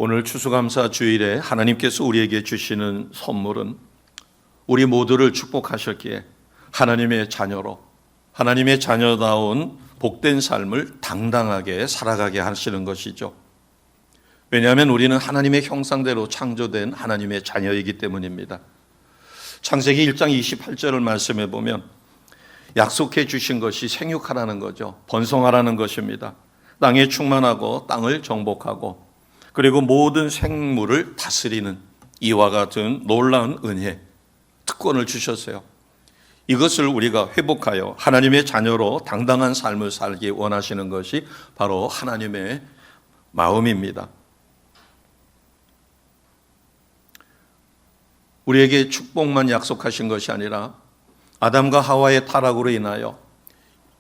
오늘 추수감사 주일에 하나님께서 우리에게 주시는 선물은 우리 모두를 축복하셨기에 하나님의 자녀로 하나님의 자녀다운 복된 삶을 당당하게 살아가게 하시는 것이죠. 왜냐하면 우리는 하나님의 형상대로 창조된 하나님의 자녀이기 때문입니다. 창세기 1장 28절을 말씀해 보면 약속해 주신 것이 생육하라는 거죠. 번성하라는 것입니다. 땅에 충만하고 땅을 정복하고 그리고 모든 생물을 다스리는 이와 같은 놀라운 은혜, 특권을 주셨어요. 이것을 우리가 회복하여 하나님의 자녀로 당당한 삶을 살기 원하시는 것이 바로 하나님의 마음입니다. 우리에게 축복만 약속하신 것이 아니라 아담과 하와의 타락으로 인하여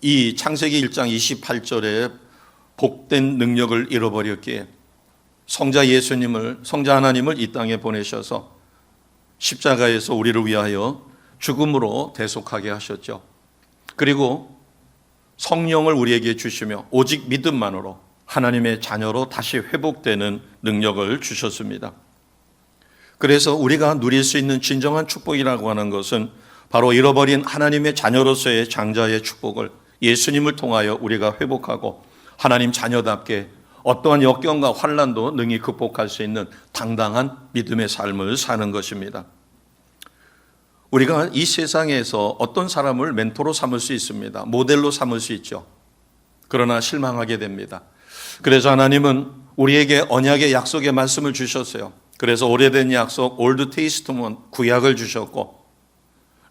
이 창세기 1장 28절에 복된 능력을 잃어버렸기에 성자 하나님을 이 땅에 보내셔서 십자가에서 우리를 위하여 죽음으로 대속하게 하셨죠. 그리고 성령을 우리에게 주시며 오직 믿음만으로 하나님의 자녀로 다시 회복되는 능력을 주셨습니다. 그래서 우리가 누릴 수 있는 진정한 축복이라고 하는 것은 바로 잃어버린 하나님의 자녀로서의 장자의 축복을 예수님을 통하여 우리가 회복하고 하나님 자녀답게 어떠한 역경과 환난도 능히 극복할 수 있는 당당한 믿음의 삶을 사는 것입니다. 우리가 이 세상에서 어떤 사람을 멘토로 삼을 수 있습니다. 모델로 삼을 수 있죠. 그러나 실망하게 됩니다. 그래서 하나님은 우리에게 언약의 약속의 말씀을 주셨어요. 그래서 오래된 약속 올드 테이스트먼트 구약을 주셨고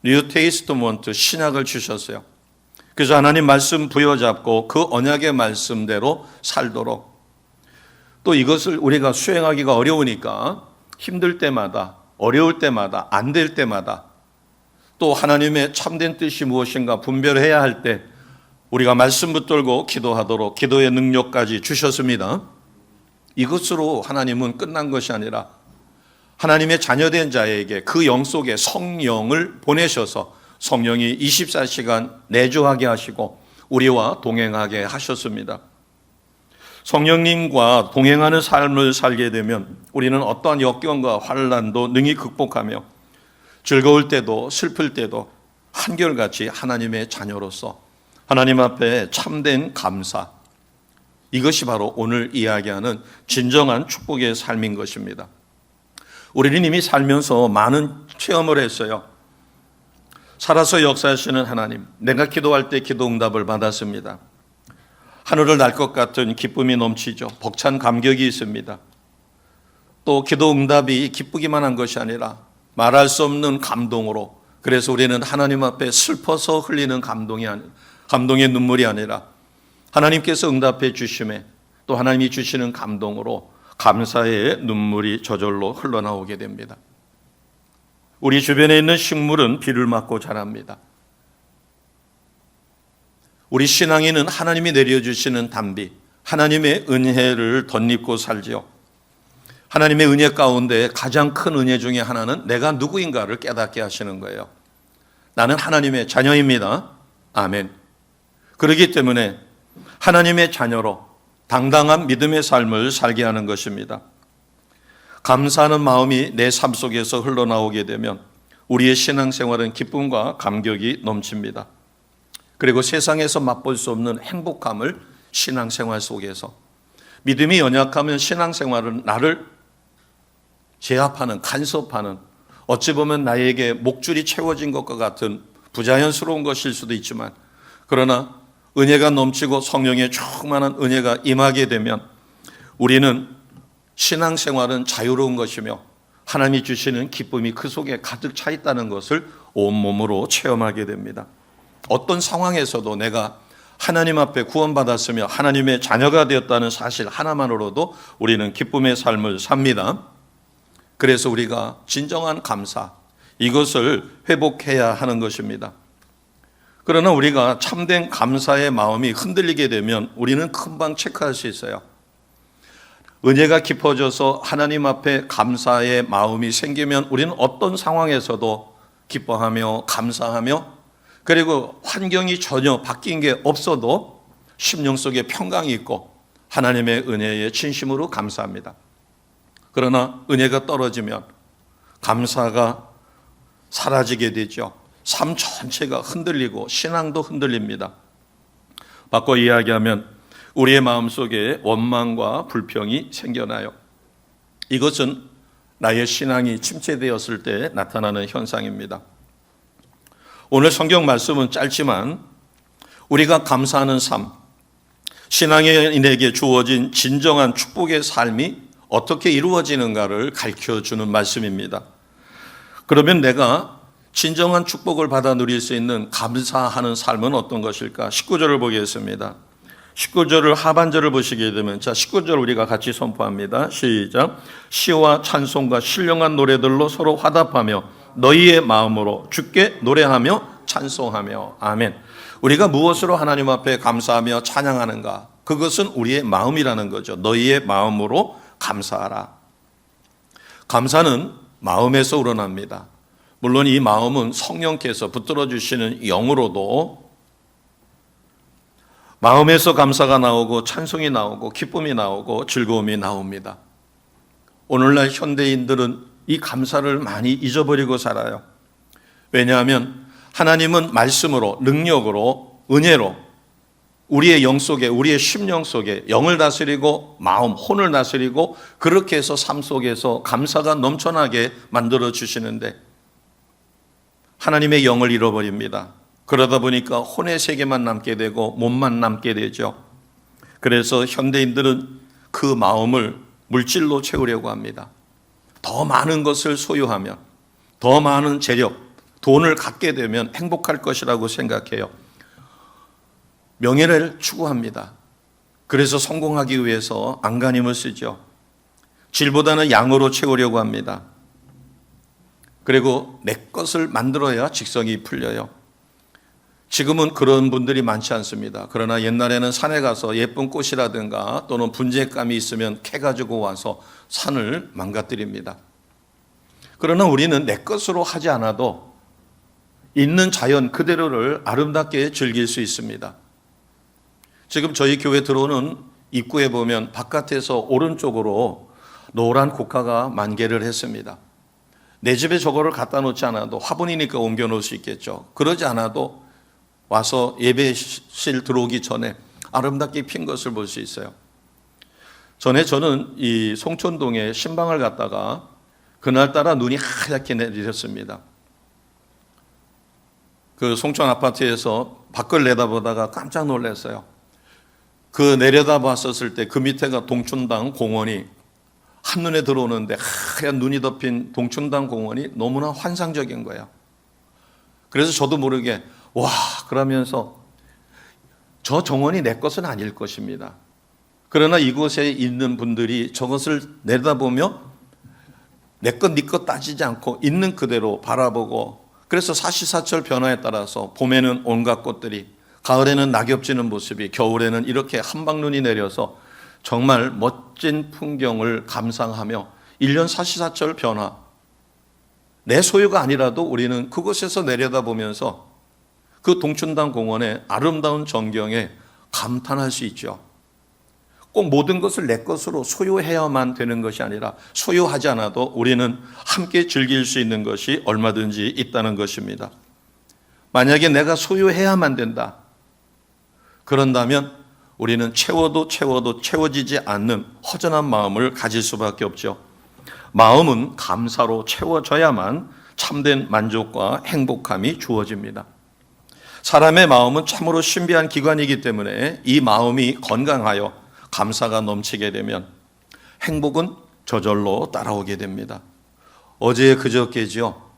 뉴 테이스트먼트 신약을 주셨어요. 그래서 하나님 말씀 부여잡고 그 언약의 말씀대로 살도록, 또 이것을 우리가 수행하기가 어려우니까 힘들 때마다, 어려울 때마다, 안 될 때마다, 또 하나님의 참된 뜻이 무엇인가 분별해야 할 때 우리가 말씀 붙들고 기도하도록 기도의 능력까지 주셨습니다. 이것으로 하나님은 끝난 것이 아니라 하나님의 자녀된 자에게 그 영 속에 성령을 보내셔서 성령이 24시간 내주하게 하시고 우리와 동행하게 하셨습니다. 성령님과 동행하는 삶을 살게 되면 우리는 어떠한 역경과 환난도 능히 극복하며 즐거울 때도 슬플 때도 한결같이 하나님의 자녀로서 하나님 앞에 참된 감사, 이것이 바로 오늘 이야기하는 진정한 축복의 삶인 것입니다. 우리는 이미 살면서 많은 체험을 했어요. 살아서 역사하시는 하나님, 내가 기도할 때 기도 응답을 받았습니다. 하늘을 날 것 같은 기쁨이 넘치죠. 벅찬 감격이 있습니다. 또 기도 응답이 기쁘기만 한 것이 아니라 말할 수 없는 감동으로, 그래서 우리는 하나님 앞에 슬퍼서 흘리는 감동의 눈물이 아니라 하나님께서 응답해 주심에 또 하나님이 주시는 감동으로 감사의 눈물이 저절로 흘러나오게 됩니다. 우리 주변에 있는 식물은 비를 맞고 자랍니다. 우리 신앙인은 하나님이 내려주시는 단비, 하나님의 은혜를 덧입고 살지요. 하나님의 은혜 가운데 가장 큰 은혜 중에 하나는 내가 누구인가를 깨닫게 하시는 거예요. 나는 하나님의 자녀입니다. 아멘. 그렇기 때문에 하나님의 자녀로 당당한 믿음의 삶을 살게 하는 것입니다. 감사하는 마음이 내 삶 속에서 흘러나오게 되면 우리의 신앙생활은 기쁨과 감격이 넘칩니다. 그리고 세상에서 맛볼 수 없는 행복함을 신앙생활 속에서, 믿음이 연약하면 신앙생활은 나를 제압하는, 간섭하는, 어찌 보면 나에게 목줄이 채워진 것과 같은 부자연스러운 것일 수도 있지만, 그러나 은혜가 넘치고 성령의 충만한 은혜가 임하게 되면 우리는 신앙생활은 자유로운 것이며 하나님이 주시는 기쁨이 그 속에 가득 차 있다는 것을 온몸으로 체험하게 됩니다. 어떤 상황에서도 내가 하나님 앞에 구원받았으며 하나님의 자녀가 되었다는 사실 하나만으로도 우리는 기쁨의 삶을 삽니다. 그래서 우리가 진정한 감사, 이것을 회복해야 하는 것입니다. 그러나 우리가 참된 감사의 마음이 흔들리게 되면 우리는 금방 체크할 수 있어요. 은혜가 깊어져서 하나님 앞에 감사의 마음이 생기면 우리는 어떤 상황에서도 기뻐하며 감사하며, 그리고 환경이 전혀 바뀐 게 없어도 심령 속에 평강이 있고 하나님의 은혜에 진심으로 감사합니다. 그러나 은혜가 떨어지면 감사가 사라지게 되죠. 삶 전체가 흔들리고 신앙도 흔들립니다. 바꿔 이야기하면 우리의 마음속에 원망과 불평이 생겨나요. 이것은 나의 신앙이 침체되었을 때 나타나는 현상입니다. 오늘 성경 말씀은 짧지만 우리가 감사하는 삶, 신앙인에게 주어진 진정한 축복의 삶이 어떻게 이루어지는가를 가르쳐주는 말씀입니다. 그러면 내가 진정한 축복을 받아 누릴 수 있는 감사하는 삶은 어떤 것일까? 19절을 보겠습니다. 19절을 하반절을 보시게 되면, 자, 19절 우리가 같이 선포합니다. 시작. 시와 찬송과 신령한 노래들로 서로 화답하며 너희의 마음으로 주께 노래하며 찬송하며. 아멘. 우리가 무엇으로 하나님 앞에 감사하며 찬양하는가? 그것은 우리의 마음이라는 거죠. 너희의 마음으로 감사하라. 감사는 마음에서 우러납니다. 물론 이 마음은 성령께서 붙들어 주시는 영으로도 마음에서 감사가 나오고 찬송이 나오고 기쁨이 나오고 즐거움이 나옵니다. 오늘날 현대인들은 이 감사를 많이 잊어버리고 살아요. 왜냐하면 하나님은 말씀으로, 능력으로, 은혜로 우리의 영 속에, 우리의 심령 속에 영을 다스리고 마음, 혼을 다스리고 그렇게 해서 삶 속에서 감사가 넘쳐나게 만들어 주시는데 하나님의 영을 잃어버립니다. 그러다 보니까 혼의 세계만 남게 되고 몸만 남게 되죠. 그래서 현대인들은 그 마음을 물질로 채우려고 합니다. 더 많은 것을 소유하면, 더 많은 재력, 돈을 갖게 되면 행복할 것이라고 생각해요. 명예를 추구합니다. 그래서 성공하기 위해서 안간힘을 쓰죠. 질보다는 양으로 채우려고 합니다. 그리고 내 것을 만들어야 직성이 풀려요. 지금은 그런 분들이 많지 않습니다. 그러나 옛날에는 산에 가서 예쁜 꽃이라든가 또는 분재감이 있으면 캐가지고 와서 산을 망가뜨립니다. 그러나 우리는 내 것으로 하지 않아도 있는 자연 그대로를 아름답게 즐길 수 있습니다. 지금 저희 교회 들어오는 입구에 보면 바깥에서 오른쪽으로 노란 국화가 만개를 했습니다. 내 집에 저거를 갖다 놓지 않아도 화분이니까 옮겨 놓을 수 있겠죠. 그러지 않아도 와서 예배실 들어오기 전에 아름답게 핀 것을 볼 수 있어요. 전에 저는 이 송촌동에 신방을 갔다가 그날따라 눈이 하얗게 내렸습니다. 그 송촌 아파트에서 밖을 내다보다가 깜짝 놀랐어요. 그 내려다봤었을 때 그 밑에가 동춘당 공원이 한눈에 들어오는데 하얀 눈이 덮인 동춘당 공원이 너무나 환상적인 거예요. 그래서 저도 모르게 와 그러면서 저 정원이 내 것은 아닐 것입니다. 그러나 이곳에 있는 분들이 저것을 내다보며 내 것, 네 것 따지지 않고 있는 그대로 바라보고 그래서 사시사철 변화에 따라서 봄에는 온갖 꽃들이 가을에는 낙엽 지는 모습이 겨울에는 이렇게 한방눈이 내려서 정말 멋진 풍경을 감상하며 1년 사시사철 변화 내 소유가 아니라도 우리는 그곳에서 내려다보면서 그 동춘당 공원의 아름다운 전경에 감탄할 수 있죠. 꼭 모든 것을 내 것으로 소유해야만 되는 것이 아니라 소유하지 않아도 우리는 함께 즐길 수 있는 것이 얼마든지 있다는 것입니다. 만약에 내가 소유해야만 된다. 그런다면 우리는 채워도 채워지지 않는 허전한 마음을 가질 수밖에 없죠. 마음은 감사로 채워져야만 참된 만족과 행복함이 주어집니다. 사람의 마음은 참으로 신비한 기관이기 때문에 이 마음이 건강하여 감사가 넘치게 되면 행복은 저절로 따라오게 됩니다. 어제 그저께죠.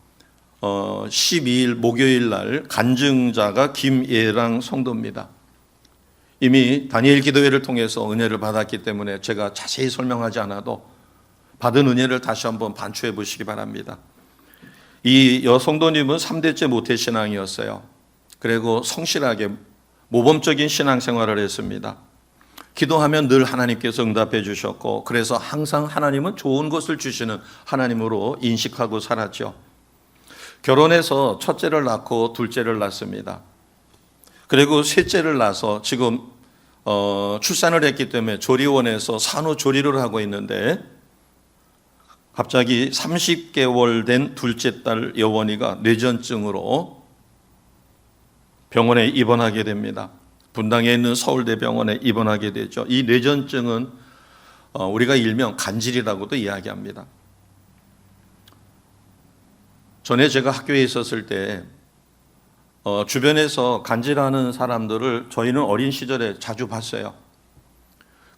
12일 목요일 날 간증자가 김예랑 성도입니다. 이미 다니엘 기도회를 통해서 은혜를 받았기 때문에 제가 자세히 설명하지 않아도 받은 은혜를 다시 한번 반추해 보시기 바랍니다. 이 여성도님은 3대째 모태신앙이었어요. 그리고 성실하게 모범적인 신앙생활을 했습니다. 기도하면 늘 하나님께서 응답해 주셨고 그래서 항상 하나님은 좋은 것을 주시는 하나님으로 인식하고 살았죠. 결혼해서 첫째를 낳고 둘째를 낳습니다. 그리고 셋째를 낳아서 지금 출산을 했기 때문에 조리원에서 산후조리를 하고 있는데 갑자기 30개월 된 둘째 딸 여원이가 뇌전증으로 병원에 입원하게 됩니다. 분당에 있는 서울대병원에 입원하게 되죠. 이 뇌전증은 우리가 일명 간질이라고도 이야기합니다. 전에 제가 학교에 있었을 때 주변에서 간질하는 사람들을 저희는 어린 시절에 자주 봤어요.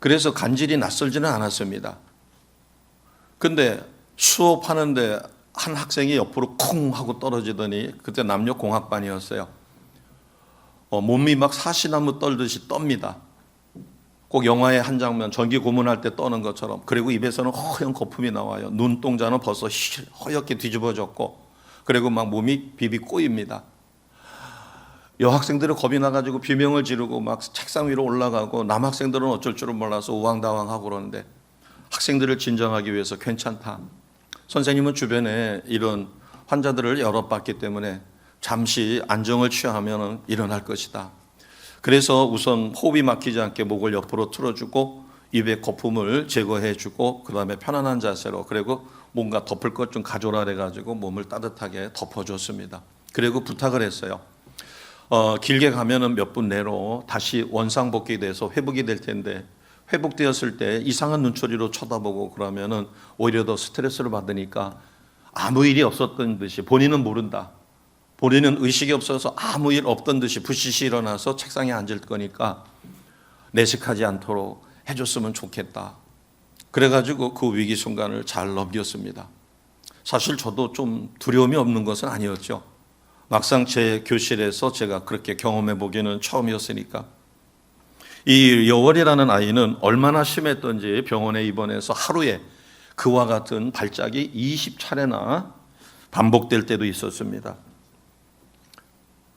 그래서 간질이 낯설지는 않았습니다. 근데 수업하는데 한 학생이 옆으로 쿵 하고 떨어지더니, 그때 남녀공학반이었어요. 몸이 막 사시나무 떨듯이 떱니다. 꼭 영화의 한 장면, 전기 고문할 때 떠는 것처럼. 그리고 입에서는 허연 거품이 나와요. 눈동자는 벌써 허옇게 뒤집어졌고, 그리고 막 몸이 비비 꼬입니다. 여학생들은 겁이 나가지고 비명을 지르고 막 책상 위로 올라가고, 남학생들은 어쩔 줄은 몰라서 우왕좌왕하고 그러는데, 학생들을 진정하기 위해서 괜찮다. 선생님은 주변에 이런 환자들을 여러 봤기 때문에 잠시 안정을 취하면 일어날 것이다. 그래서 우선 호흡이 막히지 않게 목을 옆으로 틀어주고 입에 거품을 제거해주고, 그 다음에 편안한 자세로, 그리고 뭔가 덮을 것 좀 가져라 해가지고 몸을 따뜻하게 덮어줬습니다. 그리고 부탁을 했어요. 길게 가면은 몇 분 내로 다시 원상복귀돼서 회복이 될 텐데, 회복되었을 때 이상한 눈초리로 쳐다보고 그러면은 오히려 더 스트레스를 받으니까 아무 일이 없었던 듯이, 본인은 모른다, 본인은 의식이 없어서 아무 일 없던 듯이 부시시 일어나서 책상에 앉을 거니까 내색하지 않도록 해줬으면 좋겠다. 그래가지고 그 위기 순간을 잘 넘겼습니다. 사실 저도 좀 두려움이 없는 것은 아니었죠. 막상 제 교실에서 제가 그렇게 경험해 보기는 처음이었으니까. 이 여월이라는 아이는 얼마나 심했던지 병원에 입원해서 하루에 그와 같은 발작이 20차례나 반복될 때도 있었습니다.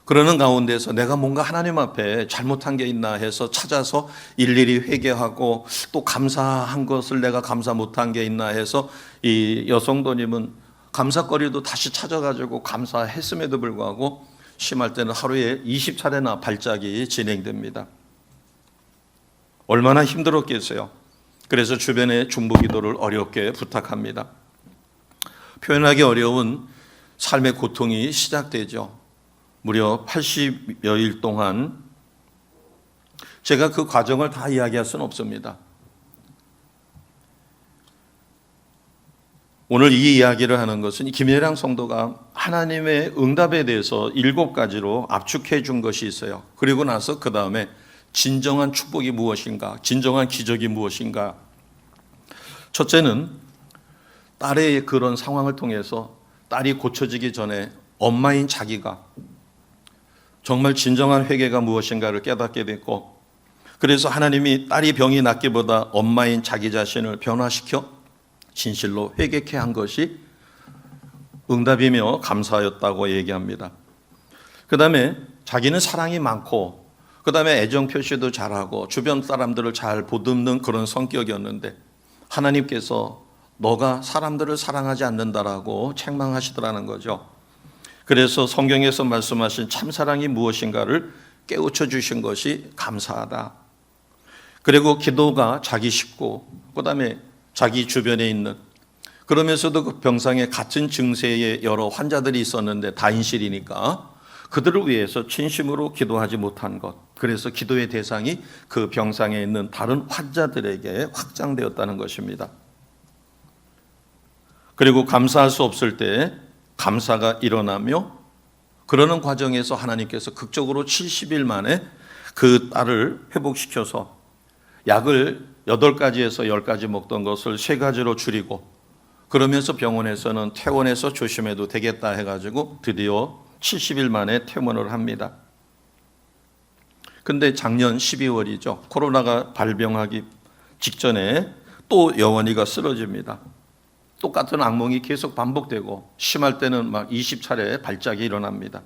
그러는 가운데서 내가 뭔가 하나님 앞에 잘못한 게 있나 해서 찾아서 일일이 회개하고, 또 감사한 것을 내가 감사 못한 게 있나 해서 이 여성도님은 감사거리도 다시 찾아가지고 감사했음에도 불구하고 심할 때는 하루에 20차례나 발작이 진행됩니다. 얼마나 힘들었겠어요. 그래서 주변에 중보기도를 어렵게 부탁합니다. 표현하기 어려운 삶의 고통이 시작되죠. 무려 80여일 동안. 제가 그 과정을 다 이야기할 수는 없습니다. 오늘 이 이야기를 하는 것은 김예랑 성도가 하나님의 응답에 대해서 7가지로 압축해 준 것이 있어요. 그리고 나서 그 다음에 진정한 축복이 무엇인가, 진정한 기적이 무엇인가. 첫째는 딸의 그런 상황을 통해서 딸이 고쳐지기 전에 엄마인 자기가 정말 진정한 회개가 무엇인가를 깨닫게 됐고, 그래서 하나님이 딸이 병이 낫기보다 엄마인 자기 자신을 변화시켜 진실로 회개케 한 것이 응답이며 감사였다고 얘기합니다. 그 다음에 자기는 사랑이 많고, 그 다음에 애정 표시도 잘하고 주변 사람들을 잘 보듬는 그런 성격이었는데, 하나님께서 너가 사람들을 사랑하지 않는다라고 책망하시더라는 거죠. 그래서 성경에서 말씀하신 참사랑이 무엇인가를 깨우쳐 주신 것이 감사하다. 그리고 기도가 자기 식구, 그 다음에 자기 주변에 있는, 그러면서도 그 병상에 같은 증세의 여러 환자들이 있었는데 다인실이니까 그들을 위해서 진심으로 기도하지 못한 것, 그래서 기도의 대상이 그 병상에 있는 다른 환자들에게 확장되었다는 것입니다. 그리고 감사할 수 없을 때 감사가 일어나며, 그러는 과정에서 하나님께서 극적으로 70일 만에 그 딸을 회복시켜서 약을 8가지에서 10가지 먹던 것을 3가지로 줄이고, 그러면서 병원에서는 퇴원해서 조심해도 되겠다 해가지고 드디어 70일 만에 퇴원을 합니다. 근데 작년 12월이죠. 코로나가 발병하기 직전에 또 여원이가 쓰러집니다. 똑같은 악몽이 계속 반복되고 심할 때는 막 20차례 발작이 일어납니다.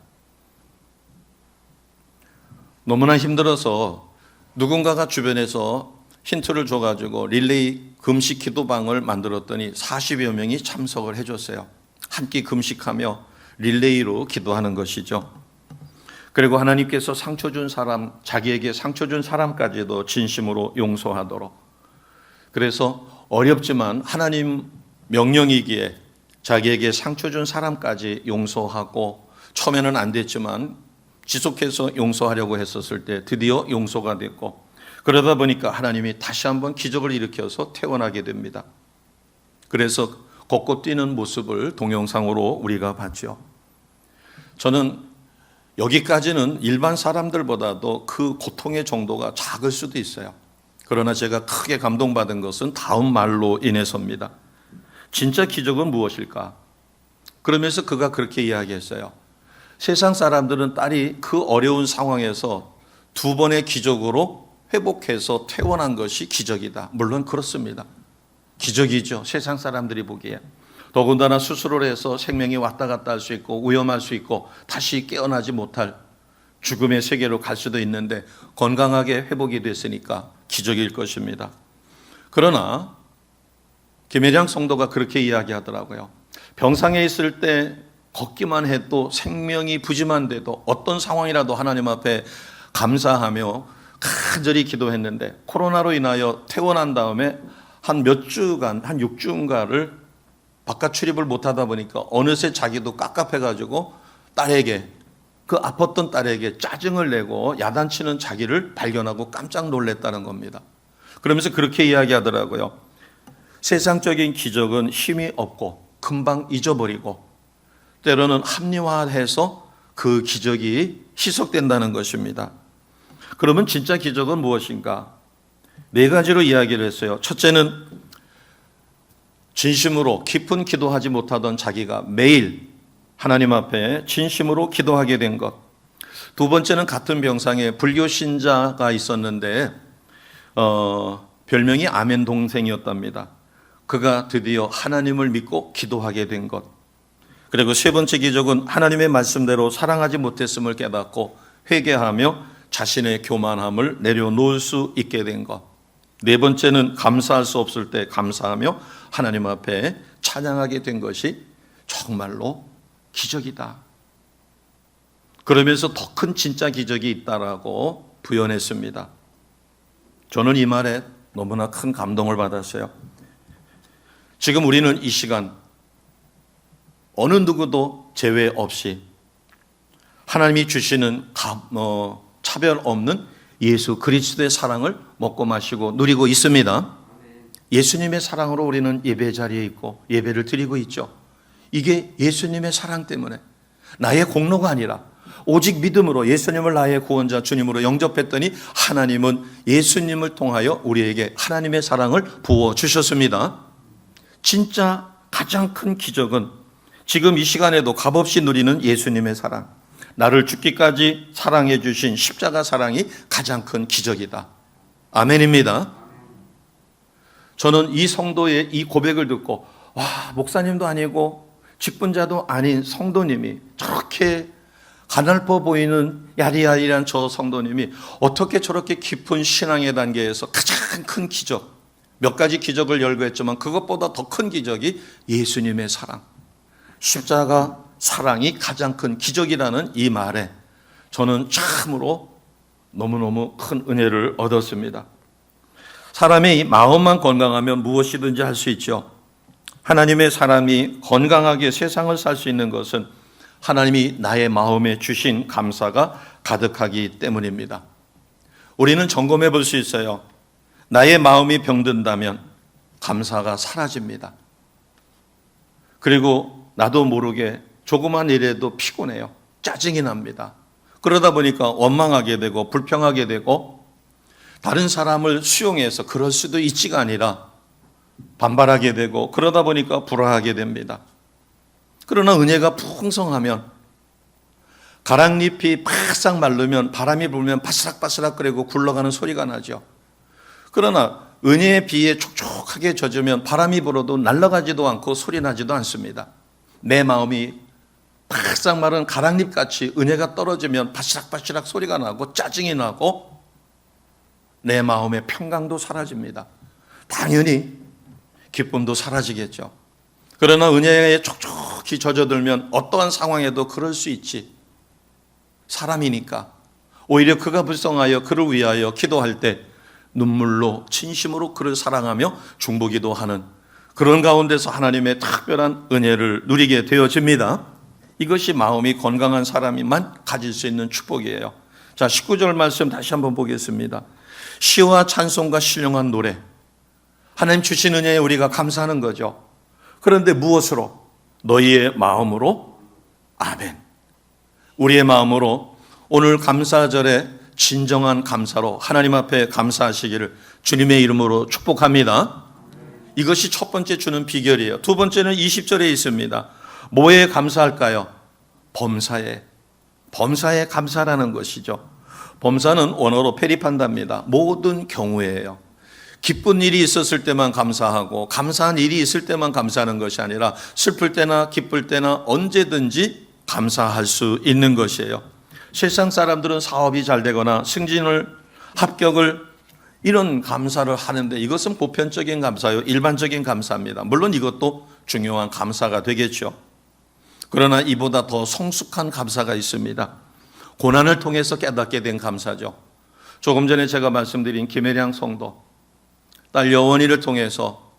너무나 힘들어서 누군가가 주변에서 힌트를 줘가지고 릴레이 금식 기도방을 만들었더니 40여 명이 참석을 해줬어요. 한 끼 금식하며 릴레이로 기도하는 것이죠. 그리고 하나님께서 상처 준 사람, 자기에게 상처 준 사람까지도 진심으로 용서하도록, 그래서 어렵지만 하나님 명령이기에 자기에게 상처 준 사람까지 용서하고 처음에는 안 됐지만 지속해서 용서하려고 했었을 때 드디어 용서가 됐고 그러다 보니까 하나님이 다시 한번 기적을 일으켜서 태어나게 됩니다. 그래서 걷고 뛰는 모습을 동영상으로 우리가 봤죠. 저는 여기까지는 일반 사람들보다도 그 고통의 정도가 작을 수도 있어요. 그러나 제가 크게 감동받은 것은 다음 말로 인해서입니다. 진짜 기적은 무엇일까? 그러면서 그가 그렇게 이야기했어요. 세상 사람들은 딸이 그 어려운 상황에서 두 번의 기적으로 회복해서 퇴원한 것이 기적이다. 물론 그렇습니다. 기적이죠. 세상 사람들이 보기에. 더군다나 수술을 해서 생명이 왔다 갔다 할 수 있고 위험할 수 있고 다시 깨어나지 못할 죽음의 세계로 갈 수도 있는데 건강하게 회복이 됐으니까 기적일 것입니다. 그러나 김혜량 성도가 그렇게 이야기하더라고요. 병상에 있을 때 걷기만 해도 생명이 부짐한데도 어떤 상황이라도 하나님 앞에 감사하며 간절히 기도했는데 코로나로 인하여 퇴원한 다음에 한 몇 주간, 한 6주인가를 바깥 출입을 못하다 보니까 어느새 자기도 깝깝해가지고 딸에게, 그 아팠던 딸에게 짜증을 내고 야단치는 자기를 발견하고 깜짝 놀랐다는 겁니다. 그러면서 그렇게 이야기하더라고요. 세상적인 기적은 힘이 없고 금방 잊어버리고 때로는 합리화해서 그 기적이 희석된다는 것입니다. 그러면 진짜 기적은 무엇인가? 네 가지로 이야기를 했어요. 첫째는 진심으로 깊은 기도하지 못하던 자기가 매일 하나님 앞에 진심으로 기도하게 된 것. 두 번째는 같은 병상에 불교 신자가 있었는데 별명이 아멘 동생이었답니다. 그가 드디어 하나님을 믿고 기도하게 된 것. 그리고 세 번째 기적은 하나님의 말씀대로 사랑하지 못했음을 깨닫고 회개하며 자신의 교만함을 내려놓을 수 있게 된 것. 네 번째는 감사할 수 없을 때 감사하며 하나님 앞에 찬양하게 된 것이 정말로 기적이다. 그러면서 더 큰 진짜 기적이 있다라고 부연했습니다. 저는 이 말에 너무나 큰 감동을 받았어요. 지금 우리는 이 시간 어느 누구도 제외 없이 하나님이 주시는 차별 없는 예수 그리스도의 사랑을 먹고 마시고 누리고 있습니다. 예수님의 사랑으로 우리는 예배 자리에 있고 예배를 드리고 있죠. 이게 예수님의 사랑 때문에 나의 공로가 아니라 오직 믿음으로 예수님을 나의 구원자 주님으로 영접했더니 하나님은 예수님을 통하여 우리에게 하나님의 사랑을 부어주셨습니다. 진짜 가장 큰 기적은 지금 이 시간에도 값없이 누리는 예수님의 사랑, 나를 죽기까지 사랑해 주신 십자가 사랑이 가장 큰 기적이다. 아멘입니다. 저는 이 성도의 이 고백을 듣고 와, 목사님도 아니고 직분자도 아닌 성도님이 저렇게 가냘퍼 보이는 야리야리한 저 성도님이 어떻게 저렇게 깊은 신앙의 단계에서 가장 큰 기적, 몇 가지 기적을 열거했지만 그것보다 더 큰 기적이 예수님의 사랑, 십자가 사랑이 가장 큰 기적이라는 이 말에 저는 참으로 너무너무 큰 은혜를 얻었습니다. 사람의 마음만 건강하면 무엇이든지 할 수 있죠. 하나님의 사람이 건강하게 세상을 살 수 있는 것은 하나님이 나의 마음에 주신 감사가 가득하기 때문입니다. 우리는 점검해 볼 수 있어요. 나의 마음이 병든다면 감사가 사라집니다. 그리고 나도 모르게 조그만 일에도 피곤해요. 짜증이 납니다. 그러다 보니까 원망하게 되고 불평하게 되고 다른 사람을 수용해서 그럴 수도 있지가 아니라 반발하게 되고 그러다 보니까 불화하게 됩니다. 그러나 은혜가 풍성하면 가랑잎이 바싹 마르면 바람이 불면 바스락바스락거리고 굴러가는 소리가 나죠. 그러나 은혜의 비에 촉촉하게 젖으면 바람이 불어도 날아가지도 않고 소리 나지도 않습니다. 내 마음이 바싹 마른 가랑잎같이 은혜가 떨어지면 바시락바시락 소리가 나고 짜증이 나고 내 마음의 평강도 사라집니다. 당연히 기쁨도 사라지겠죠. 그러나 은혜에 촉촉히 젖어들면 어떠한 상황에도 그럴 수 있지. 사람이니까. 오히려 그가 불쌍하여 그를 위하여 기도할 때 눈물로 진심으로 그를 사랑하며 중보기도 하는 그런 가운데서 하나님의 특별한 은혜를 누리게 되어집니다. 이것이 마음이 건강한 사람이만 가질 수 있는 축복이에요. 자, 19절 말씀 다시 한번 보겠습니다. 시와 찬송과 신령한 노래. 하나님 주신 은혜에 우리가 감사하는 거죠. 그런데 무엇으로? 너희의 마음으로. 아멘. 우리의 마음으로 오늘 감사절에 진정한 감사로 하나님 앞에 감사하시기를 주님의 이름으로 축복합니다. 이것이 첫 번째 주는 비결이에요. 두 번째는 20절에 있습니다. 뭐에 감사할까요? 범사에. 범사에 감사라는 것이죠. 범사는 원어로 페리판다입니다. 모든 경우에요. 기쁜 일이 있었을 때만 감사하고 감사한 일이 있을 때만 감사하는 것이 아니라 슬플 때나 기쁠 때나 언제든지 감사할 수 있는 것이에요. 세상 사람들은 사업이 잘 되거나 승진을 합격을 이런 감사를 하는데 이것은 보편적인 감사요, 일반적인 감사입니다. 물론 이것도 중요한 감사가 되겠죠. 그러나 이보다 더 성숙한 감사가 있습니다. 고난을 통해서 깨닫게 된 감사죠. 조금 전에 제가 말씀드린 김혜량 성도, 딸 여원이를 통해서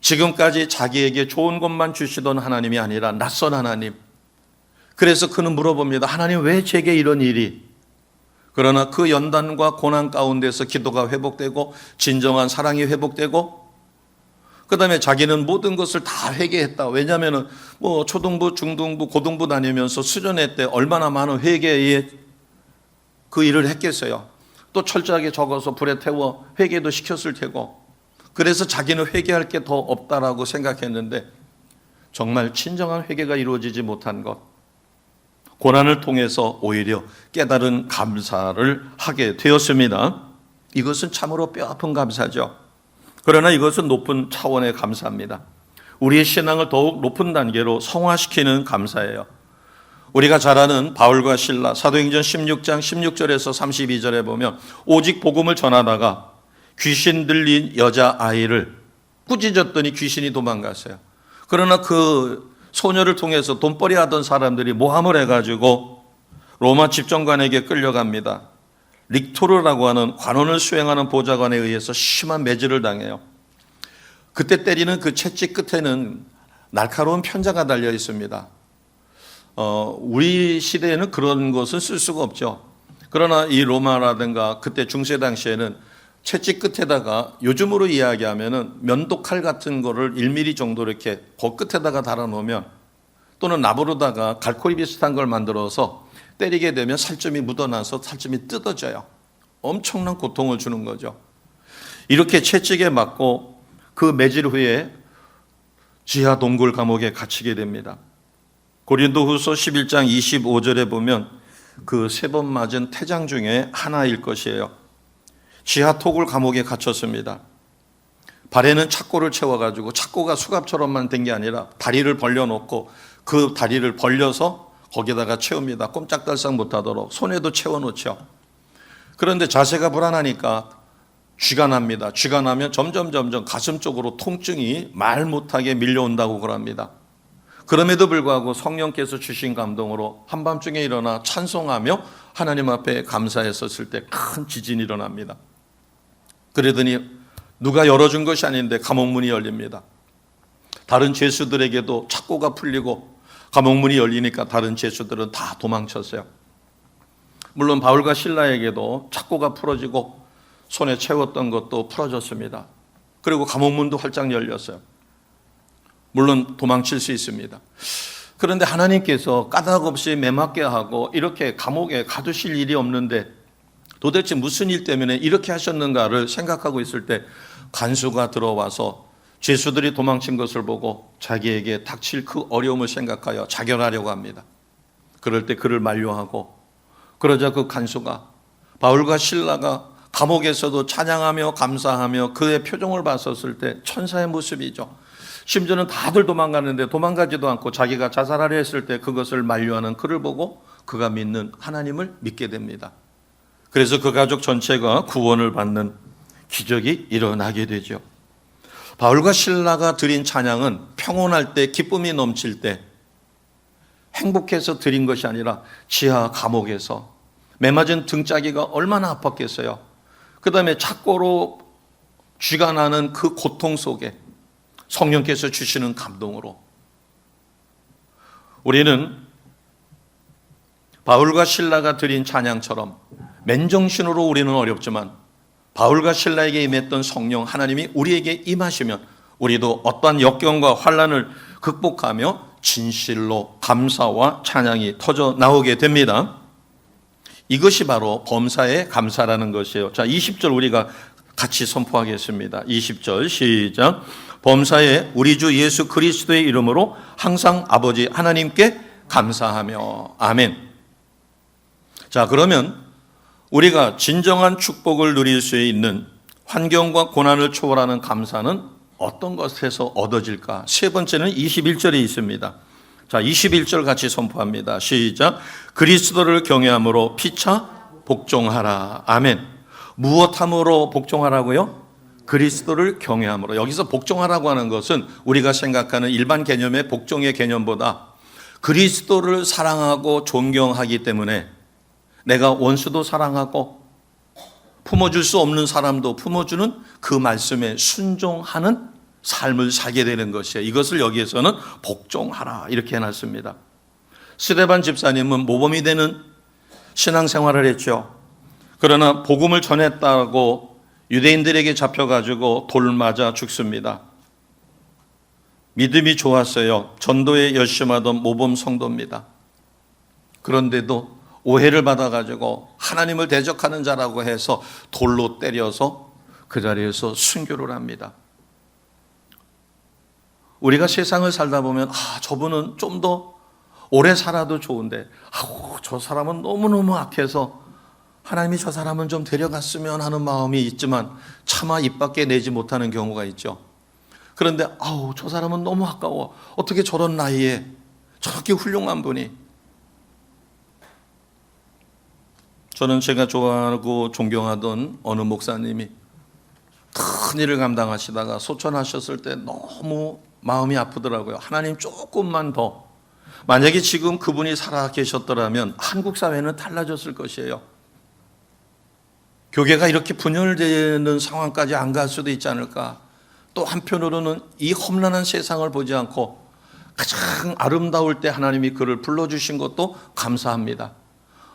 지금까지 자기에게 좋은 것만 주시던 하나님이 아니라 낯선 하나님. 그래서 그는 물어봅니다. 하나님, 왜 제게 이런 일이? 그러나 그 연단과 고난 가운데서 기도가 회복되고 진정한 사랑이 회복되고 그 다음에 자기는 모든 것을 다 회개했다. 왜냐하면 초등부, 중등부, 고등부 다니면서 수련회 때 얼마나 많은 회개에 그 일을 했겠어요. 또 철저하게 적어서 불에 태워 회개도 시켰을 테고 그래서 자기는 회개할 게 더 없다라고 생각했는데 정말 진정한 회개가 이루어지지 못한 것, 고난을 통해서 오히려 깨달은 감사를 하게 되었습니다. 이것은 참으로 뼈아픈 감사죠. 그러나 이것은 높은 차원의 감사입니다. 우리의 신앙을 더욱 높은 단계로 성화시키는 감사예요. 우리가 잘 아는 바울과 실라, 사도행전 16장 16절에서 32절에 보면 오직 복음을 전하다가 귀신 들린 여자아이를 꾸짖었더니 귀신이 도망갔어요. 그러나 그 소녀를 통해서 돈벌이 하던 사람들이 모함을 해가지고 로마 집정관에게 끌려갑니다. 릭토르라고 하는 관원을 수행하는 보좌관에 의해서 심한 매질을 당해요. 그때 때리는 그 채찍 끝에는 날카로운 편자가 달려 있습니다. 우리 시대에는 그런 것은 쓸 수가 없죠. 그러나 이 로마라든가 그때 중세 당시에는 채찍 끝에다가 요즘으로 이야기하면은 면도칼 같은 거를 1mm 정도 이렇게 그 끝에다가 달아놓으면 또는 나무로다가 갈고리 비슷한 걸 만들어서 때리게 되면 살점이 묻어나서 살점이 뜯어져요. 엄청난 고통을 주는 거죠. 이렇게 채찍에 맞고 그 매질 후에 지하 동굴 감옥에 갇히게 됩니다. 고린도후서 11장 25절에 보면 그 3번 맞은 태장 중에 하나일 것이에요. 지하 토굴 감옥에 갇혔습니다. 발에는 착고를 채워가지고 착고가 수갑처럼만 된 게 아니라 다리를 벌려놓고 그 다리를 벌려서 거기다가 채웁니다. 꼼짝달싹 못하도록 손에도 채워놓죠. 그런데 자세가 불안하니까 쥐가 납니다. 쥐가 나면 점점 가슴 쪽으로 통증이 말 못하게 밀려온다고 그럽니다. 그럼에도 불구하고 성령께서 주신 감동으로 한밤중에 일어나 찬송하며 하나님 앞에 감사했었을 때 큰 지진이 일어납니다. 그러더니 누가 열어준 것이 아닌데 감옥문이 열립니다. 다른 죄수들에게도 착고가 풀리고 감옥문이 열리니까 다른 죄수들은 다 도망쳤어요. 물론 바울과 실라에게도 착고가 풀어지고 손에 채웠던 것도 풀어졌습니다. 그리고 감옥문도 활짝 열렸어요. 물론 도망칠 수 있습니다. 그런데 하나님께서 까닭없이 매맞게 하고 이렇게 감옥에 가두실 일이 없는데 도대체 무슨 일 때문에 이렇게 하셨는가를 생각하고 있을 때 간수가 들어와서 죄수들이 도망친 것을 보고 자기에게 닥칠 그 어려움을 생각하여 자결하려고 합니다. 그럴 때 그를 만류하고 그러자 그 간수가 바울과 실라가 감옥에서도 찬양하며 감사하며 그의 표정을 봤었을 때 천사의 모습이죠. 심지어는 다들 도망가는데 도망가지도 않고 자기가 자살하려 했을 때 그것을 만류하는 그를 보고 그가 믿는 하나님을 믿게 됩니다. 그래서 그 가족 전체가 구원을 받는 기적이 일어나게 되죠. 바울과 실라가 드린 찬양은 평온할 때, 기쁨이 넘칠 때 행복해서 드린 것이 아니라 지하 감옥에서 매맞은 등짜기가 얼마나 아팠겠어요. 그 다음에 착고로 쥐가 나는 그 고통 속에 성령께서 주시는 감동으로 우리는 바울과 신라가 드린 찬양처럼 맨정신으로 우리는 어렵지만 바울과 신라에게 임했던 성령 하나님이 우리에게 임하시면 우리도 어떠한 역경과 환난을 극복하며 진실로 감사와 찬양이 터져 나오게 됩니다. 이것이 바로 범사의 감사라는 것이에요. 자, 20절 우리가 같이 선포하겠습니다. 20절 시작. 범사에 우리 주 예수 그리스도의 이름으로 항상 아버지 하나님께 감사하며. 아멘. 자, 그러면 우리가 진정한 축복을 누릴 수 있는 환경과 고난을 초월하는 감사는 어떤 것에서 얻어질까? 세 번째는 21절에 있습니다. 자, 21절 같이 선포합니다. 시작. 그리스도를 경외함으로 피차 복종하라. 아멘. 무엇함으로 복종하라고요? 그리스도를 경외함으로. 여기서 복종하라고 하는 것은 우리가 생각하는 일반 개념의 복종의 개념보다 그리스도를 사랑하고 존경하기 때문에 내가 원수도 사랑하고 품어줄 수 없는 사람도 품어주는 그 말씀에 순종하는 삶을 살게 되는 것이에요. 이것을 여기에서는 복종하라 이렇게 해놨습니다. 스데반 집사님은 모범이 되는 신앙생활을 했죠. 그러나 복음을 전했다고 유대인들에게 잡혀가지고 돌 맞아 죽습니다. 믿음이 좋았어요. 전도에 열심하던 모범 성도입니다. 그런데도 오해를 받아가지고 하나님을 대적하는 자라고 해서 돌로 때려서 그 자리에서 순교를 합니다. 우리가 세상을 살다 보면 저분은 좀 더 오래 살아도 좋은데 저 사람은 너무너무 악해서 하나님이 저 사람은 좀 데려갔으면 하는 마음이 있지만 차마 입 밖에 내지 못하는 경우가 있죠. 그런데 저 사람은 너무 아까워. 어떻게 저런 나이에 저렇게 훌륭한 분이. 저는 제가 좋아하고 존경하던 어느 목사님이 큰 일을 감당하시다가 소천하셨을 때 너무 마음이 아프더라고요. 하나님 조금만 더. 만약에 지금 그분이 살아 계셨더라면 한국 사회는 달라졌을 것이에요. 교계가 이렇게 분열되는 상황까지 안 갈 수도 있지 않을까. 또 한편으로는 이 험난한 세상을 보지 않고 가장 아름다울 때 하나님이 그를 불러주신 것도 감사합니다.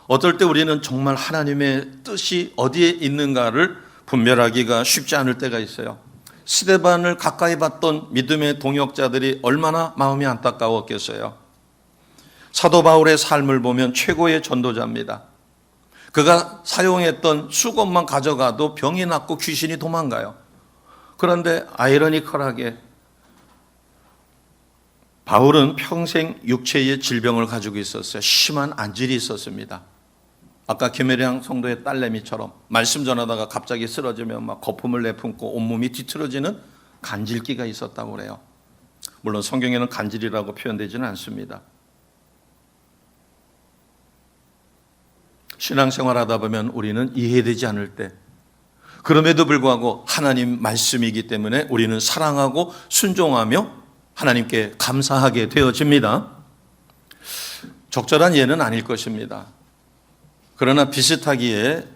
어떨 때 우리는 정말 하나님의 뜻이 어디에 있는가를 분별하기가 쉽지 않을 때가 있어요. 스데반을 가까이 봤던 믿음의 동역자들이 얼마나 마음이 안타까웠겠어요. 사도 바울의 삶을 보면 최고의 전도자입니다. 그가 사용했던 수건만 가져가도 병이 낫고 귀신이 도망가요. 그런데 아이러니컬하게 바울은 평생 육체의 질병을 가지고 있었어요. 심한 안질이 있었습니다. 아까 김혜량 성도의 딸내미처럼 말씀 전하다가 갑자기 쓰러지면 막 거품을 내뿜고 온몸이 뒤틀어지는 간질기가 있었다고 그래요. 물론 성경에는 간질이라고 표현되지는 않습니다. 신앙생활하다 보면 우리는 이해되지 않을 때 그럼에도 불구하고 하나님 말씀이기 때문에 우리는 사랑하고 순종하며 하나님께 감사하게 되어집니다. 적절한 예는 아닐 것입니다. 그러나 비슷하기에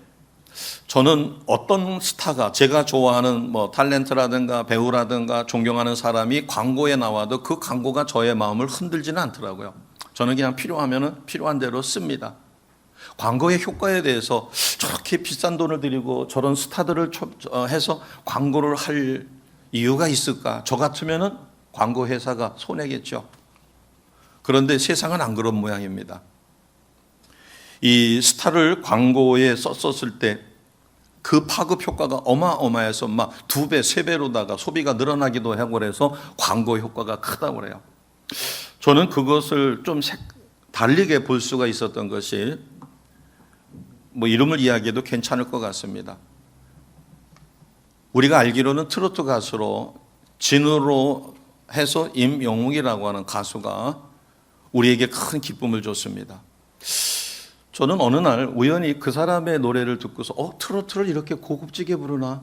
저는 어떤 스타가 제가 좋아하는 탤런트라든가 배우라든가 존경하는 사람이 광고에 나와도 그 광고가 저의 마음을 흔들지는 않더라고요. 저는 그냥 필요하면 필요한 대로 씁니다. 광고의 효과에 대해서 저렇게 비싼 돈을 들이고 저런 스타들을 해서 광고를 할 이유가 있을까? 저 같으면은 광고 회사가 손해겠죠. 그런데 세상은 안 그런 모양입니다. 이 스타를 광고에 썼었을 때 그 파급 효과가 어마어마해서 막 2배, 3배로다가 소비가 늘어나기도 하고 그래서 광고 효과가 크다고 그래요. 저는 그것을 좀 달리게 볼 수가 있었던 것이 이름을 이야기해도 괜찮을 것 같습니다. 우리가 알기로는 트로트 가수로 진으로 해서 임영웅이라고 하는 가수가 우리에게 큰 기쁨을 줬습니다. 저는 어느 날 우연히 그 사람의 노래를 듣고서 트로트를 이렇게 고급지게 부르나?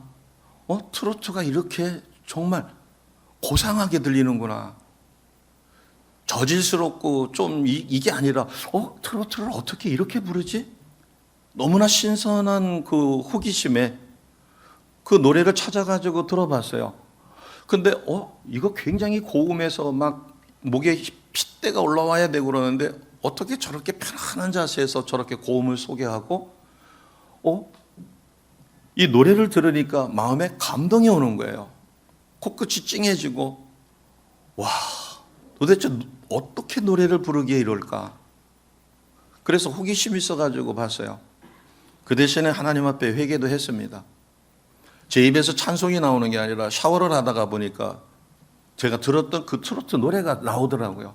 트로트가 이렇게 정말 고상하게 들리는구나. 저질스럽고 좀 이게 아니라 트로트를 어떻게 이렇게 부르지? 너무나 신선한 그 호기심에 그 노래를 찾아가지고 들어봤어요. 근데 이거 굉장히 고음에서 막 목에 핏대가 올라와야 되고 그러는데 어떻게 저렇게 편안한 자세에서 저렇게 고음을 소개하고 이 노래를 들으니까 마음에 감동이 오는 거예요. 코끝이 찡해지고 와, 도대체 어떻게 노래를 부르기에 이럴까? 그래서 호기심이 있어가지고 봤어요. 그 대신에 하나님 앞에 회개도 했습니다. 제 입에서 찬송이 나오는 게 아니라 샤워를 하다가 보니까 제가 들었던 그 트로트 노래가 나오더라고요.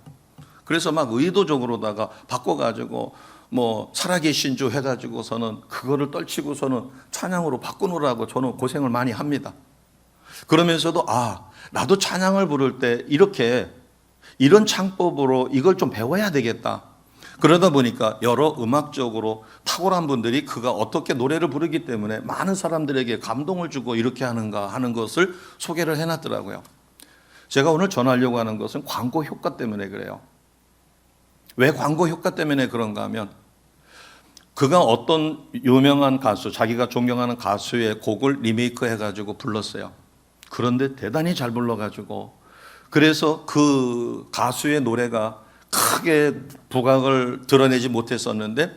그래서 막 의도적으로다가 바꿔가지고 뭐 살아계신 주 해가지고서는 그거를 떨치고서는 찬양으로 바꾸느라고 저는 고생을 많이 합니다. 그러면서도 나도 찬양을 부를 때 이런 창법으로 이걸 좀 배워야 되겠다. 그러다 보니까 여러 음악적으로 탁월한 분들이 그가 어떻게 노래를 부르기 때문에 많은 사람들에게 감동을 주고 이렇게 하는가 하는 것을 소개를 해놨더라고요. 제가 오늘 전하려고 하는 것은 광고 효과 때문에 그래요. 왜 광고 효과 때문에 그런가 하면 그가 어떤 유명한 가수, 자기가 존경하는 가수의 곡을 리메이크 해가지고 불렀어요. 그런데 대단히 잘 불러가지고 그래서 그 가수의 노래가 크게 부각을 드러내지 못했었는데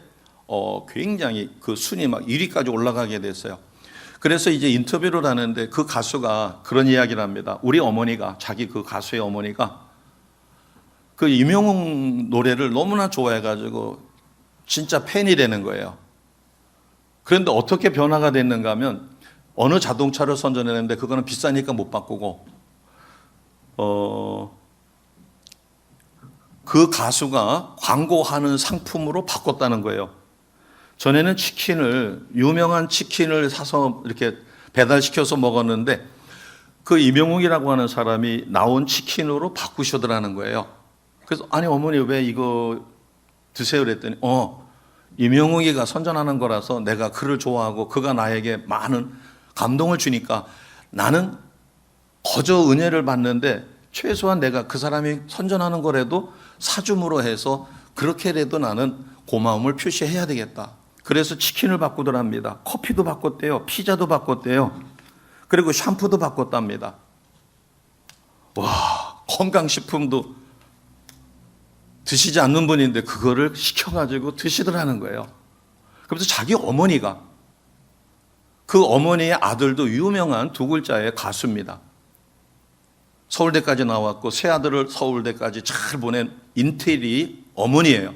굉장히 그 순위 막 1위까지 올라가게 됐어요. 그래서 이제 인터뷰를 하는데 그 가수가 그런 이야기를 합니다. 우리 어머니가, 자기 그 가수의 어머니가 그 임영웅 노래를 너무나 좋아해가지고 진짜 팬이 되는 거예요. 그런데 어떻게 변화가 됐는가 하면 어느 자동차를 선전했는데 그거는 비싸니까 못 바꾸고 그 가수가 광고하는 상품으로 바꿨다는 거예요. 전에는 유명한 치킨을 사서 이렇게 배달시켜서 먹었는데 그 임영웅이라고 하는 사람이 나온 치킨으로 바꾸시더라는 거예요. 그래서 아니 어머니 왜 이거 드세요 그랬더니 임영웅이가 선전하는 거라서 내가 그를 좋아하고 그가 나에게 많은 감동을 주니까 나는 거저 은혜를 받는데 최소한 내가 그 사람이 선전하는 거라도 사줌으로 해서 그렇게라도 나는 고마움을 표시해야 되겠다. 그래서 치킨을 바꾸더랍니다. 커피도 바꿨대요. 피자도 바꿨대요. 그리고 샴푸도 바꿨답니다. 와, 건강식품도 드시지 않는 분인데 그거를 시켜가지고 드시더라는 거예요. 그래서 자기 어머니가 그 어머니의 아들도 유명한 두 글자의 가수입니다. 서울대까지 나왔고 새 아들을 서울대까지 잘 보낸 인텔이 어머니예요.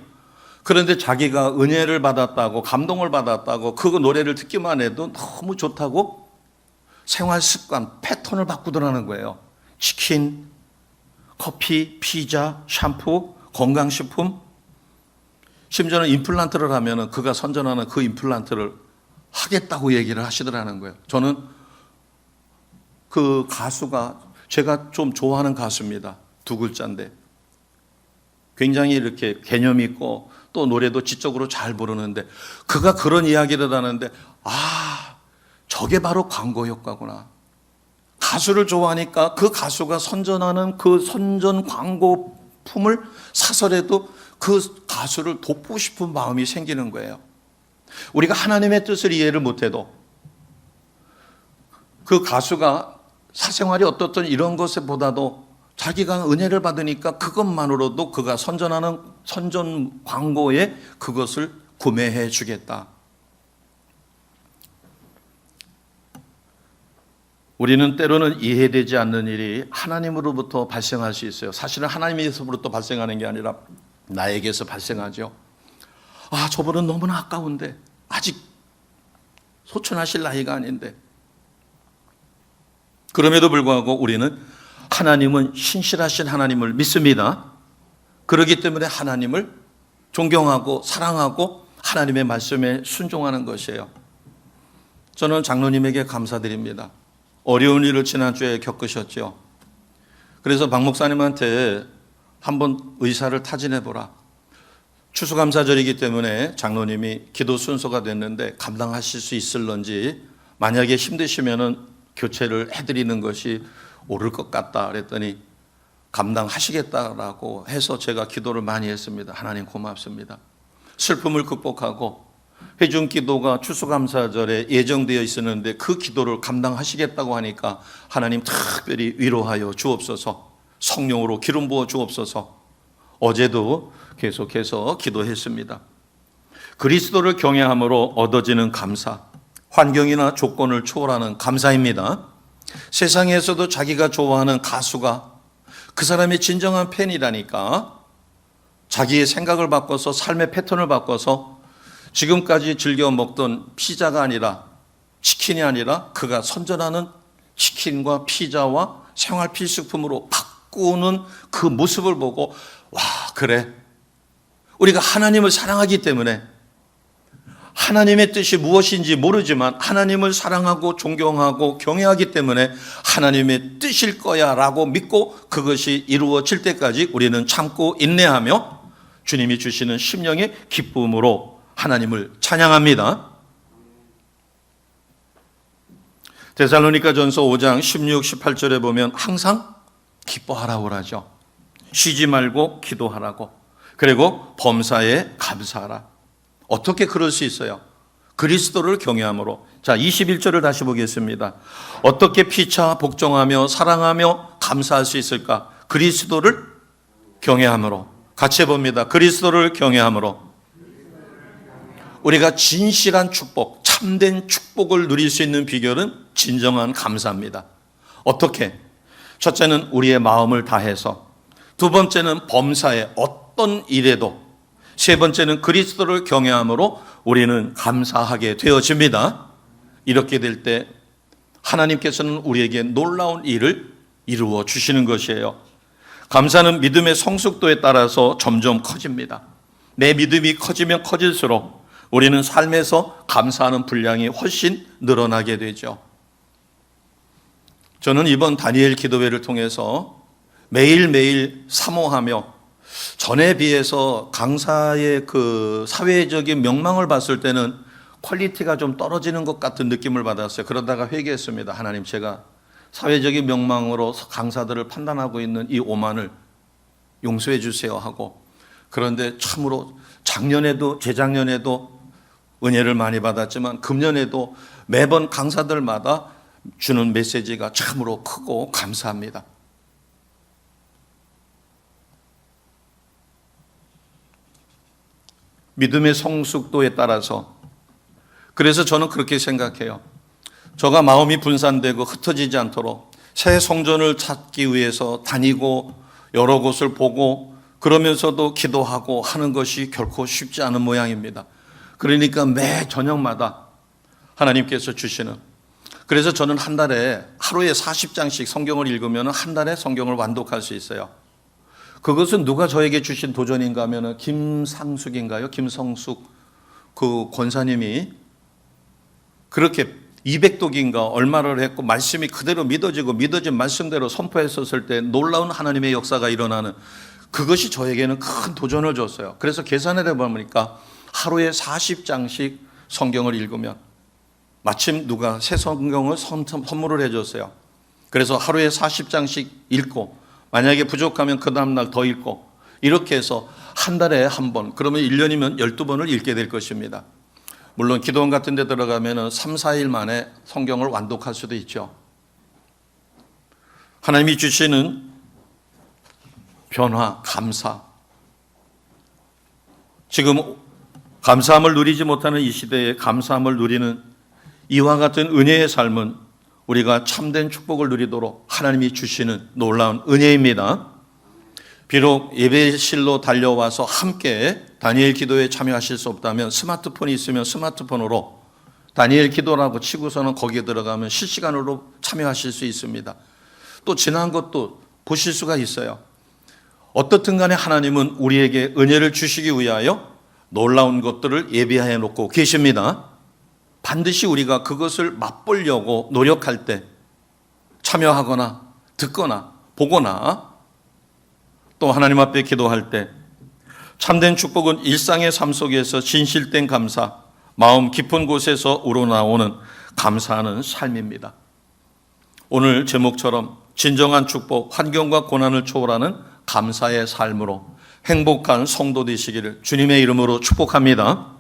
그런데 자기가 은혜를 받았다고 감동을 받았다고 그 노래를 듣기만 해도 너무 좋다고 생활 습관 패턴을 바꾸더라는 거예요. 치킨, 커피, 피자, 샴푸, 건강식품, 심지어는 임플란트를 하면 그가 선전하는 그 임플란트를 하겠다고 얘기를 하시더라는 거예요. 저는 그 가수가 제가 좀 좋아하는 가수입니다. 두 글자인데 굉장히 이렇게 개념 있고 또 노래도 지적으로 잘 부르는데 그가 그런 이야기를 하는데 저게 바로 광고 효과구나. 가수를 좋아하니까 그 가수가 선전하는 그 선전 광고품을 사서라도 그 가수를 돕고 싶은 마음이 생기는 거예요. 우리가 하나님의 뜻을 이해를 못해도 그 가수가 사생활이 어떻든 이런 것보다도 자기가 은혜를 받으니까 그것만으로도 그가 선전하는 선전 광고에 그것을 구매해 주겠다. 우리는 때로는 이해되지 않는 일이 하나님으로부터 발생할 수 있어요. 사실은 하나님에서부터 발생하는 게 아니라 나에게서 발생하죠. 저분은 너무나 아까운데 아직 소천하실 나이가 아닌데 그럼에도 불구하고 우리는 하나님은 신실하신 하나님을 믿습니다. 그렇기 때문에 하나님을 존경하고 사랑하고 하나님의 말씀에 순종하는 것이에요. 저는 장로님에게 감사드립니다. 어려운 일을 지난주에 겪으셨죠. 그래서 박 목사님한테 한번 의사를 타진해보라. 추수감사절이기 때문에 장로님이 기도 순서가 됐는데 감당하실 수 있을런지 만약에 힘드시면은 교체를 해드리는 것이 옳을 것 같다 그랬더니 감당하시겠다라고 해서 제가 기도를 많이 했습니다. 하나님 고맙습니다. 슬픔을 극복하고 회중 기도가 추수감사절에 예정되어 있었는데 그 기도를 감당하시겠다고 하니까 하나님 특별히 위로하여 주옵소서, 성령으로 기름 부어 주옵소서. 어제도 계속해서 기도했습니다. 그리스도를 경외함으로 얻어지는 감사, 환경이나 조건을 초월하는 감사입니다. 세상에서도 자기가 좋아하는 가수가 그 사람의 진정한 팬이라니까 자기의 생각을 바꿔서 삶의 패턴을 바꿔서 지금까지 즐겨 먹던 피자가 아니라 치킨이 아니라 그가 선전하는 치킨과 피자와 생활 필수품으로 바꾸는 그 모습을 보고 와, 그래, 우리가 하나님을 사랑하기 때문에 하나님의 뜻이 무엇인지 모르지만 하나님을 사랑하고 존경하고 경외하기 때문에 하나님의 뜻일 거야 라고 믿고 그것이 이루어질 때까지 우리는 참고 인내하며 주님이 주시는 심령의 기쁨으로 하나님을 찬양합니다. 데살로니가전서 5장 16, 18절에 보면 항상 기뻐하라고 그러죠. 쉬지 말고 기도하라고. 그리고 범사에 감사하라. 어떻게 그럴 수 있어요? 그리스도를 경외함으로. 자, 21절을 다시 보겠습니다. 어떻게 피차 복종하며 사랑하며 감사할 수 있을까? 그리스도를 경외함으로. 같이 해봅니다. 그리스도를 경외함으로. 우리가 진실한 축복, 참된 축복을 누릴 수 있는 비결은 진정한 감사입니다. 어떻게? 첫째는 우리의 마음을 다해서, 두 번째는 범사에 어떤 일에도, 세 번째는 그리스도를 경외함으로 우리는 감사하게 되어집니다. 이렇게 될 때 하나님께서는 우리에게 놀라운 일을 이루어 주시는 것이에요. 감사는 믿음의 성숙도에 따라서 점점 커집니다. 내 믿음이 커지면 커질수록 우리는 삶에서 감사하는 분량이 훨씬 늘어나게 되죠. 저는 이번 다니엘 기도회를 통해서 매일매일 사모하며 전에 비해서 강사의 그 사회적인 명망을 봤을 때는 퀄리티가 좀 떨어지는 것 같은 느낌을 받았어요. 그러다가 회개했습니다. 하나님, 제가 사회적인 명망으로 강사들을 판단하고 있는 이 오만을 용서해 주세요 하고, 그런데 참으로 작년에도 재작년에도 은혜를 많이 받았지만 금년에도 매번 강사들마다 주는 메시지가 참으로 크고 감사합니다. 믿음의 성숙도에 따라서, 그래서 저는 그렇게 생각해요. 저가 마음이 분산되고 흩어지지 않도록 새 성전을 찾기 위해서 다니고 여러 곳을 보고 그러면서도 기도하고 하는 것이 결코 쉽지 않은 모양입니다. 그러니까 매 저녁마다 하나님께서 주시는, 그래서 저는 한 달에 하루에 40장씩 성경을 읽으면 한 달에 성경을 완독할 수 있어요. 그것은 누가 저에게 주신 도전인가 하면 김상숙인가요? 김성숙 그 권사님이 그렇게 200독인가 얼마를 했고 말씀이 그대로 믿어지고 믿어진 말씀대로 선포했었을 때 놀라운 하나님의 역사가 일어나는, 그것이 저에게는 큰 도전을 줬어요. 그래서 계산을 해보니까 하루에 40장씩 성경을 읽으면, 마침 누가 새 성경을 선물을 해줬어요. 그래서 하루에 40장씩 읽고 만약에 부족하면 그 다음날 더 읽고, 이렇게 해서 한 달에 한 번, 그러면 1년이면 12번을 읽게 될 것입니다. 물론 기도원 같은 데 들어가면 3, 4일 만에 성경을 완독할 수도 있죠. 하나님이 주시는 변화, 감사. 지금 감사함을 누리지 못하는 이 시대에 감사함을 누리는 이와 같은 은혜의 삶은 우리가 참된 축복을 누리도록 하나님이 주시는 놀라운 은혜입니다. 비록 예배실로 달려와서 함께 다니엘 기도에 참여하실 수 없다면 스마트폰이 있으면 스마트폰으로 다니엘 기도라고 치고서는 거기에 들어가면 실시간으로 참여하실 수 있습니다. 또 지난 것도 보실 수가 있어요. 어떻든 간에 하나님은 우리에게 은혜를 주시기 위하여 놀라운 것들을 예비해 놓고 계십니다. 반드시 우리가 그것을 맛보려고 노력할 때, 참여하거나 듣거나 보거나 또 하나님 앞에 기도할 때, 참된 축복은 일상의 삶 속에서 진실된 감사, 마음 깊은 곳에서 우러나오는 감사하는 삶입니다. 오늘 제목처럼 진정한 축복, 환경과 고난을 초월하는 감사의 삶으로 행복한 성도 되시기를 주님의 이름으로 축복합니다.